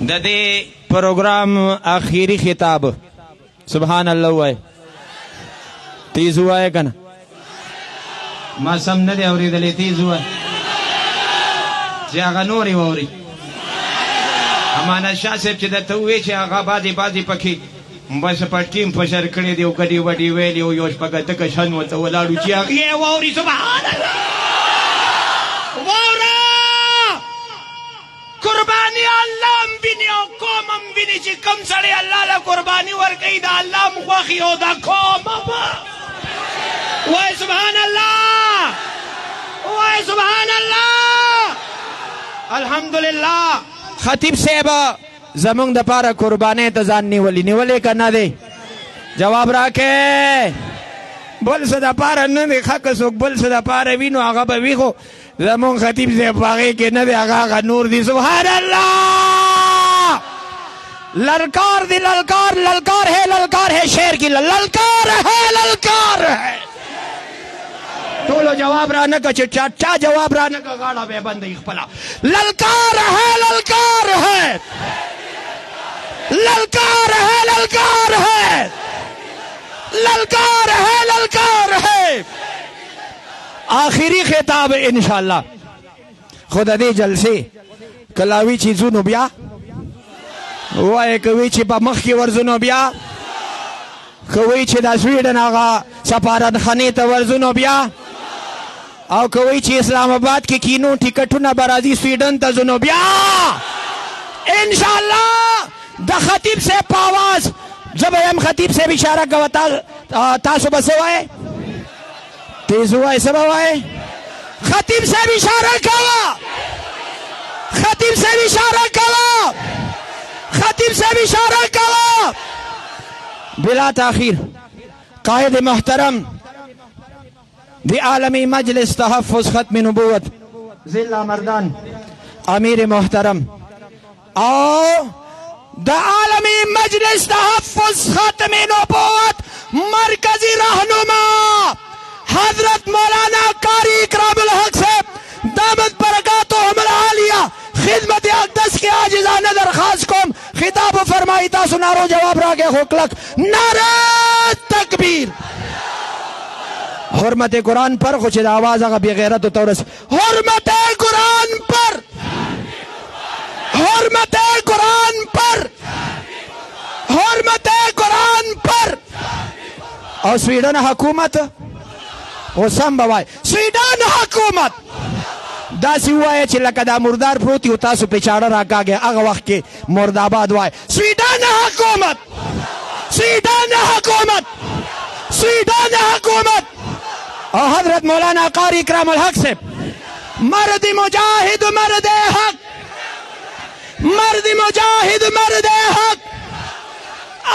ददे प्रोग्राम आखिरी खिताब सुभान अल्लाह हुआ है तेज हुआ है कना मां समझ दे और दले तेज हुआ जागा नूरी वोरी अमाना शाह से चिदत हुए छे आगा बादी बादी पखी बस पटकीम फशर कड़े दियो कडी वडी वेली योश पगत कशन वत वलाडू ची ये वोरी सुभान अल्लाह वोरा कुर्बानी अल्लाह बिनियो कोमम बिनी ची कम सड़े अल्लाह ला कुर्बानी वर कई दा अल्लाह मुखी हो दा कोम वाह सुभान अल्लाह वाह सुभान अल्लाह अल्हम्दुलिल्लाह खतीब साहब जमुंग द पारा कुर्बाने तजान निवले करना दे जवाब राके बोल सदा पारा न दे खक सोक बोल सदा पारा विनो आगा बविखो जमुंग खतीब से बागे के न दे आगा नूर दी सुभान अल्लाह ललकार दी ललकार ललकार है शेर की ललकार है तो लो जवाब राना का चाचा जवाब राना का गाड़ा बे बंद इखपला ललकार है ललकार है ललकार है ललकार है ललकार है ललकार है आखिरी खिताब इंशाल्लाह खुदा दे जलसे कलावी चीजू नुबिया वो एक कवी पा मख की वर्जुनो बिया कवी दा स्वीडन आगा सपारन खनी वर्जुनो बिया और कवी इस्लामाबाद के कीनू टिकटू न बराजी स्वीडन तजुनो बिया इंशाल्लाह द खतीब से पावाज जब हम खतीब से इशारा गवता तासु बसे हुआ है तेज हुआ है सब हुआ है खतीब से इशारा कवा खतीब से इशारा कवा खतीब से इशारा कवा बिला ताखीर कायद मोहतरम दी आलमी मजलिस तहफ़्फ़ुज़ खत्म नबूवत जिला मर्दान अमीर मोहतरम आओ द आलमी मजलिस तहफ़्फ़ुज़ खत्म नबूवत मरकजी रहनुमा हजरत मौलाना कारी इकरामुल हक से दामद बरकातुहुमुल आलिया खिदमत अक़दस के आजिज़ाना दरख्वास्त को खिताब फरमाई ता सुनारो जवाब रागे हुक्लक नारे तकबीर हुर्मत कुरान पर कुछ आवाज आगा बेगैरत तौरस हुर्मत कुरान पर हुर्मत कुरान पर हुर्मत कुरान पर और स्वीडन हुकूमत वो संभव है स्वीडन हुकूमत दासी हुआ है चिल्ला मुर्दार प्रोती होता सु पिछाड़ा रखा गया अग वक्त के मुर्दाबाद हुआ है स्वीडन हुकूमत स्वीडन हुकूमत स्वीडन हुकूमत और हजरत मौलाना कारी इकरामुल हक से मर्द मुजाहिद मर्द हक मर्द मुजाहिद मर्द हक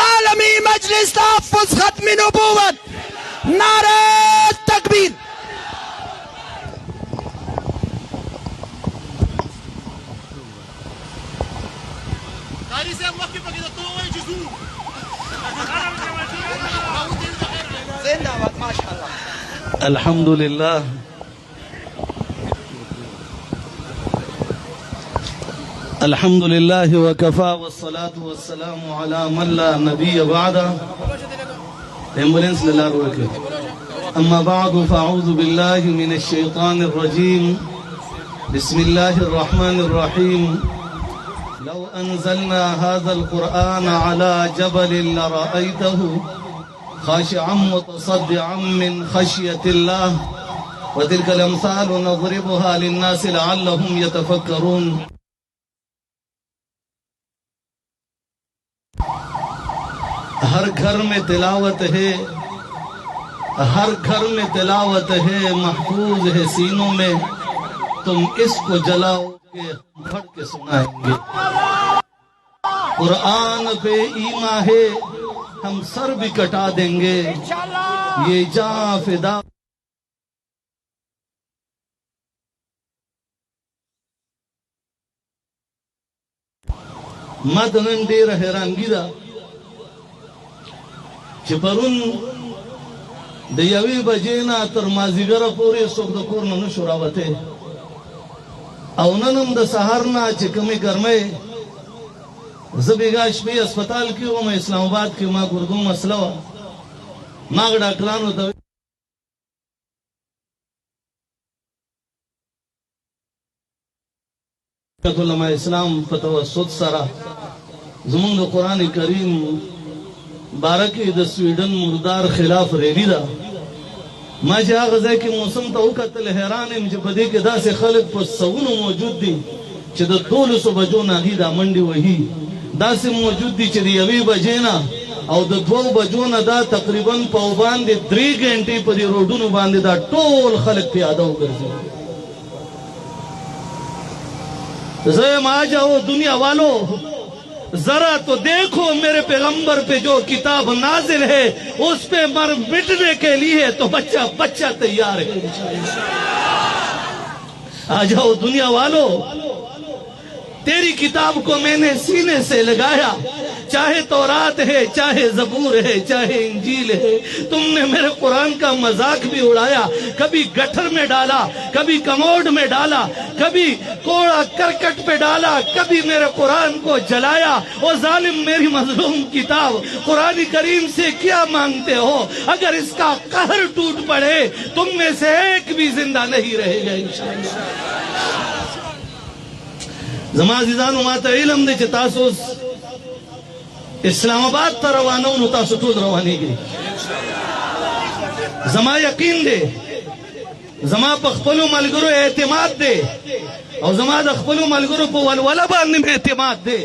आलमी मजलिस तहफ़्फ़ुज़ खत्म नबूवत नारे तकबीर अल्हम्दुलिल्लाह अल्हम्दुलिल्लाह वकफा वस्सलातु वस्सलामु अला मन ला नबिय बअदा एम्बुलेंस लला रोके अम्मा बअदु फअऊज़ु बिल्लाहि मिनश शैतानिर रजीम बिस्मिल्लाहिर रहमानिर रहीम लौ अंज़लना हाज़ल क़ुरआन अला जबलिन लरअयतहु खाशिअम मुतसद्दिअम मिन खशियतिल्लाह वतिलकल अम्सालु नज़रिबुहा लिन्नासि लअल्लहुम यतफक्करून। हर घर में तिलावत है, हर घर में तिलावत है, महफूज है सीनों में। तुम इसको जलाओगे फट के सुनाएंगे। कुरान पे ईमान है, हम सर भी कटा देंगे। ये जान फिदा मदन डेर हैरानगीदा چې پرون د یوې بجې نه تر مازدیګره پورې څوک د کور نه نشو راوتی او نن هم د سهار نه چې کومې ګرمۍ زبیگا شپې اسپیټال کې وم اسلام آباد کې ما ګردو مسله وه ما ډاکټرانو ته علماء اسلام په توسط سره زمونږ د قرآن کریم باره کې د سویډن مردار خلاف ریلی ده ما چې هغه ځای کې موسم ته وکتل حیران یم چې په دې کې داسې خلک په سوونو موجود دي چې د 1200 بجو نه هغوی دا منډې وهي داسې موجود دي چې د 1 بجې نه او د 2 بجو نه دا تقریبا په باندې 3 غنټې په دې روډونو باندې دا ټول خلک پیاده وګرځي زه ما جاؤ دنیا والو जरा तो देखो मेरे पैगंबर पे जो किताब नाजिल है उस पे मर मिटने के लिए तो बच्चा बच्चा तैयार है आ जाओ दुनिया वालों तेरी किताब को मैंने सीने से लगाया चाहे तौरात है चाहे जबूर है चाहे इंजील है तुमने मेरे कुरान का मजाक भी उड़ाया कभी गटर में डाला कभी कमोड में डाला कभी कोड़ा करकट पे डाला कभी मेरे कुरान को जलाया ओ जालिम मेरी मजलूम किताब कुरान करीम से क्या मांगते हो अगर इसका कहर टूट पड़े तुम में से एक भी जिंदा नहीं रहेगा इंशाअल्लाह زما عزیزانو ما ته علم دی چې تاسو اسلام آباد ته روانو نو تاسو ټول روانېږئ زما یقین دی زما په خپلو ملګرو اعتماد دی او زما د خپلو ملګرو په ولوله باندې مې اعتماد دی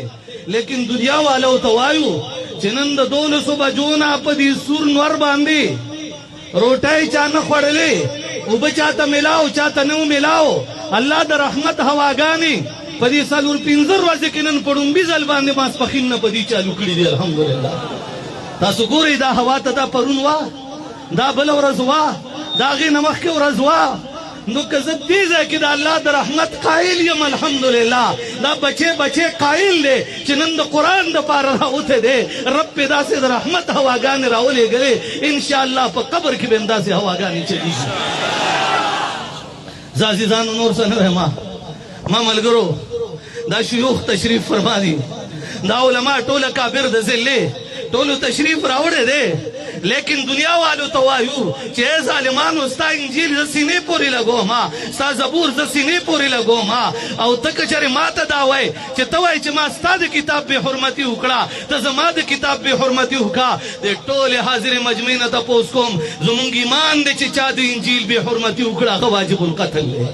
لیکن دنیا والو ته وایو چې نن د 1200 بجو نه په دې سور نور باندې روټۍ چا نه خوړلې اوبه چاته ملاو چاته نه ملاو الله د رحمت هواګانې په دې څلور 15 ورځې کې نن په ډومبي ځل باندې ماسپښین نه په دې چالو کړي دي الحمدلله تاسو ګورئ دا هوا ته دا پرون وه دا بله ورځ وه د هغې نه مخکې ورځ وه نو که زه دې ځای کې د الله د رحمت قایل یم الحمدلله دا بچې قایل دی چې نن د قرآن دپاره راوتی دی رب پې داسې د رحمت هواګانې راولېږلې انشاءالله په قبر کې به هم داسې هواګانې چلېږي زه عزیزانو نور څه نه دی ما ملګرو دا شیوخ تشریف فرما دي دا علماء ټوله کابر د ذلې ټولو تشریف راوړی دی لیکن دنیا والو ته وایو چې ای ظالمانو ستا انجیل زه سینې پورې لګوم ستا زبور زه سینې پورې لګوم او ته که چېرې ما ته دا وایې چې ته وایې چې ما ستا د کتاب بې حرمتي وکړه ته زما د کتاب بې حرمتي وکړه د ټولې حاضرې مجمعې نه تپوس کوم زمونږ ایمان دی چې چا د انجیل بې حرمتي وکړه هغه واجب القتل دی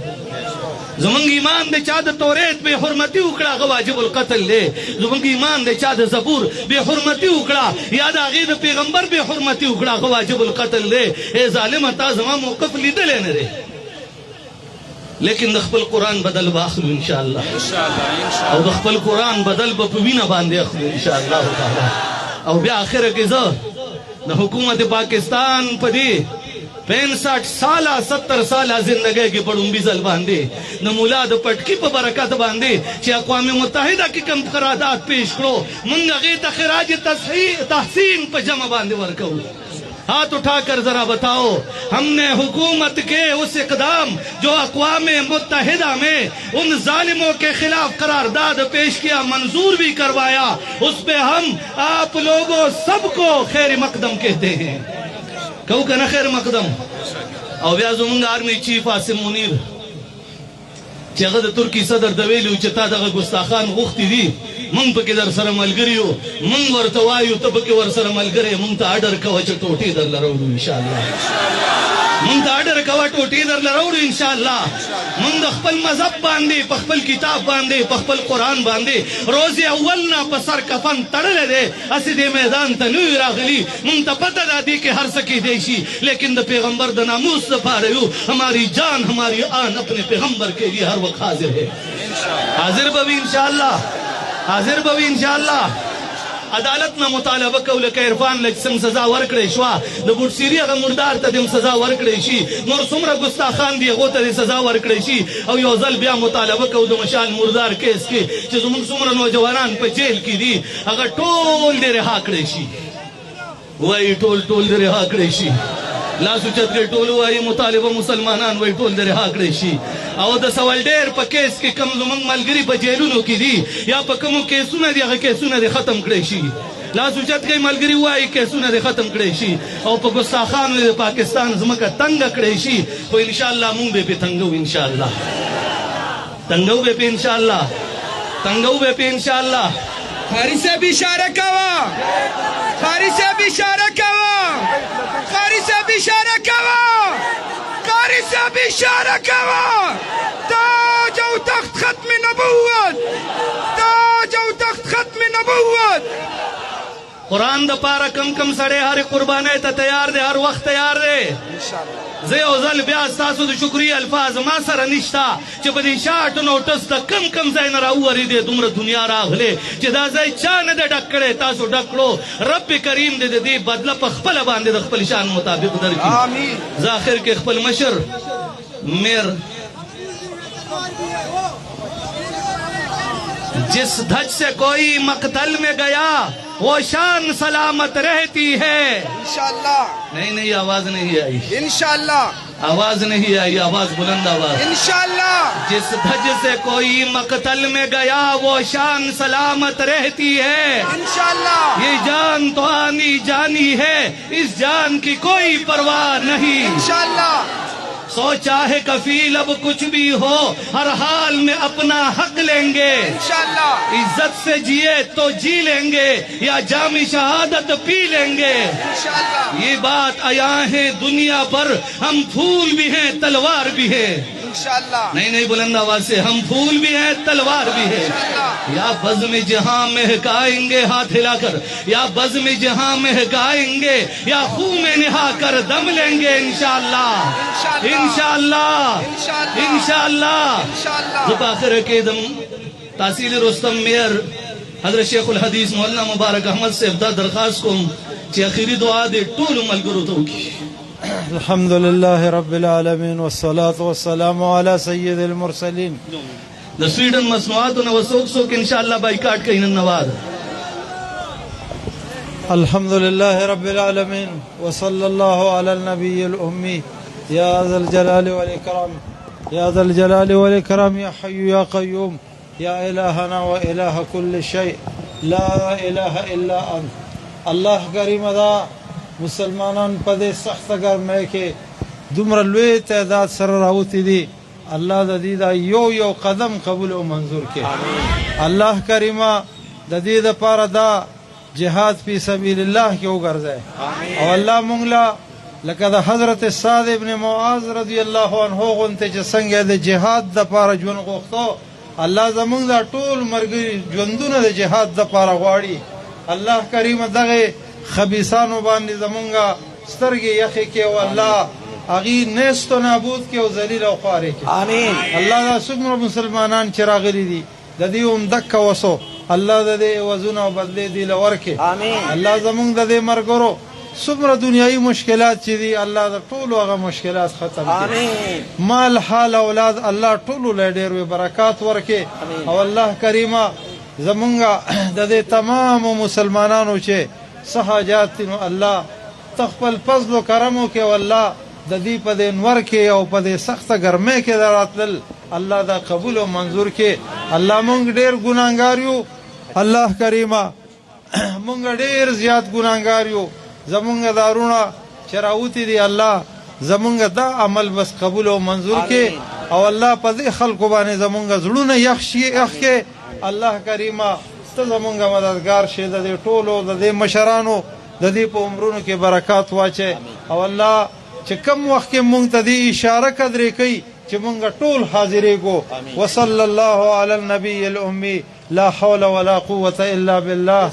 زمونږ ایمان دی چا د توریت بې حرمتي وکړه هغه واجب القتل دی زمونږ ایمان دی چا د زبور بې حرمتي وکړه یا د هغې د پیغمبر بې حرمتي وکړه هغه واجب القتل دی ای ظالمه تا زما موقف لیدلی نه دی لیکن د خپل قرآن بدل به اخلو انشاءالله او د خپل قرآن بدل به په وینه باندې اخلو انشاءالله تعالی او بیا آخره کې زه د حکومت پاکستان په دې 65 ساله 70 ساله زندګۍ کې په ډومبي ځل باندې د ملا د پټکي په برکت باندې چې اقوام متحده کې کوم قرارداد پیش کړو موږ هغې ته خراج تحسین په جمع باندې ورکوو ہاتھ اٹھا کر ذرا بتاؤ ہم نے حکومت کے اس اقدام جو اقوام متحدہ میں ان ظالموں کے خلاف قرارداد پیش کیا منظور بھی کروایا اس پہ ہم آپ لوگوں سب کو خیر مقدم کہتے ہیں کہو کہ نا خیر مقدم او بیا زمونږ آرمی چیف عاصم منیر چې هغه د ترکي صدر ته ویلي چې تا دغه ګستاخان غوښتي دي مونږ پکې در سره ملګري یو مونږ ورته وایو ته پکې ورسره ملګری یې مونږ ته اډر کوه چې ټوټې درله راوړو انشاءالله مونږ ته اډر کوه ټوټې درله راوړو انشاءالله مونږ د خپل مذهب باندې په خپل کتاب باندې په خپل قرآن باندې روز اول نه په سر کفن تړلی دی هسې دې میدان ته نه وي راغلي مونږ ته پته ده دې کې هر څه کیدی شي لیکن د پیغمبر د ناموس دپاره یو ہماری جان ہماری آن اپنے پیغمبر کے لیے ہر وقت حاضر ہے حاضر به وي انشاءالله حاضر به وي انشاءالله عدالت نه مطالبه کوو لکه عرفان لږ څنګه سزا ورکړی شوه د بوټسیري هغه مردار ته دې سزا ورکړی شي نور څومره ګستاخان دي هغو ته دې سزا ورکړی شي او یو ځل بیا مطالبه کوو د مشال مردار کیس کې چې زموږ څومره نوجوانان په جیل کې دي هغه ټول دې رها کړی شي وایي ټول دې رها کړی شي لاس اوچت کړي ټول وایي مطالبه مسلمانان وایي ټول د رها کړی شي او د سوال ډېر په کیس کې کم زموږ ملګري په جیلونو کې دي یا په کومو کیسونه دي هغه کیسونه دې ختم کړی شي لاس اوچت کړي ملګري وایي کیسونه دې ختم کړی شي او په ګستاخانو د پاکستان ځمکه تنګه کړی شي خو انشاءالله مونږ به پې تنګو انشاءالله تنګو به پې انشاءالله تنګو به پې انشاءالله قاری صاحب اشاره کوا قاری صاحب اشاره کوا قاری صاحب اشاره کوا قاری صاحب اشاره کوا تاج او تخت ختم نبوت تاج او تخت ختم نبوت قرآن د پاره کم کم سړی هر قربانۍ ته تیار دی هر وخت تیار دی زه یو ځل بیا ستاسو د شکریې الفاظ ما سره نشته چې په دې شاټ نوټس د کم کم ځای نه راوورېدې دومره دنیا راغلې چې دا ځای چا نه دی ډک کړی تاسو ډک کړو رب کریم دې د دې بدله په خپله باندې د خپل شان مطابق درکړي زه آخر کې خپل مشر میر जिस धज से कोई मकतल में गया वो शान सलामत रहती है इंशाअल्लाह नहीं आवाज नहीं आई इंशाअल्लाह आवाज नहीं आई आवाज बुलंद आवाज इंशाअल्लाह जिस धज से कोई मकतल में गया वो शान सलामत रहती है इंशाअल्लाह ये जान तो आनी जानी है इस जान की कोई परवाह नहीं इंशाअल्लाह सोचा है कफील अब कुछ भी हो हर हाल में अपना हक लेंगे इंशाअल्लाह इज्जत से जिए तो जी लेंगे या जामी शहादत पी लेंगे इंशाअल्लाह ये बात आया है दुनिया पर हम फूल भी हैं तलवार भी है इंशाअल्लाह नहीं बुलंद आवाज से हम फूल भी हैं तलवार भी है या बज़्म जहां महकाएंगे हाथ हिलाकर या बज़्म जहां महकाएंगे या खून में निहा कर दम लेंगे इंशाअल्लाह इंशाअल्लाह इंशाअल्लाह आखिर के दम तहसील रुस्तम मेयर हजरत शेखुल हदीस मौलाना मुबारक अहमद से दरख्वास्त को आखिरी दुआ दे टूल मलगुरु तो की الحمد لله رب العالمين والصلاة والسلام على سيد المرسلين د سویډن مصنوعاتونه وسوک انشاءالله بایکاټ کوي نن نواز الحمد لله رب العالمين وصلى الله على النبي الأمي يا ذا الجلال والإكرام يا ذا الجلال والإكرام يا حي يا قيوم يا إلهنا وإله كل شيء لا إله إلا أنت الله کریم دا مسلمانان په دې سخت ګرمۍ کې دومره لوی تعداد سره راوتی دي الله د دې دا یو قدم قبول او منظور کړي الله کریمه د دې لپاره دا جهاد فی سبیل الله کې وګرځي او الله مونږ لا لکه د حضرت سعد ابن معاذ رضی الله عنه غونته چې څنګه د جهاد د لپاره ژوند غوښتو الله زمونږ دا ټول مرګري ژوندونه د جهاد د لپاره غواړي الله کریمه دغه خبیثانو باندې زمونږه سترګې یخې کې او الله هغې نیست و نابود کې او ذلیل او خوارې کې آمین الله دا څومره مسلمانان چې راغلي دي د دې عمدک وسو الله د دې عوضونه او بدلې دي له ورکړي آمین الله زمونږ د دې مرګرو څومره دنیایي مشکلات چې دي الله د ټولو هغه مشکلات ختم کړي آمین مال حال اولاد الله ټولو له ډېر برکات ورکړي او الله کریمه زمونږه د دې تمامو مسلمانانو چې څه حاجات دي نو الله تخپل فضل و کرم وکړي او الله د دې په دې انور کې او په دې سخته ګرمۍ کې راتلل الله دا قبول او منظور کې الله مونږ ډېر ګناهګار یو الله کریمه مونږ ډېر زیات ګناهګار یو زمونږ دارونه چې راوتي دي الله زمونږ دا عمل بس قبول او منظور کې او الله په دې خلکو باندې زمونږ زړونه یخ کې الله کریمه ته زمونږ مددگار شه د دې ټولو د دې مشرانو د دې په عمرونو کې برکات واچي او الله چې کم وخت کې مونږ ته دې اشاره قدرې کوي چې مونږ ټول حاضرېږو وصلی الله علی النبی الأمی لا حول ولا قوة الا بالله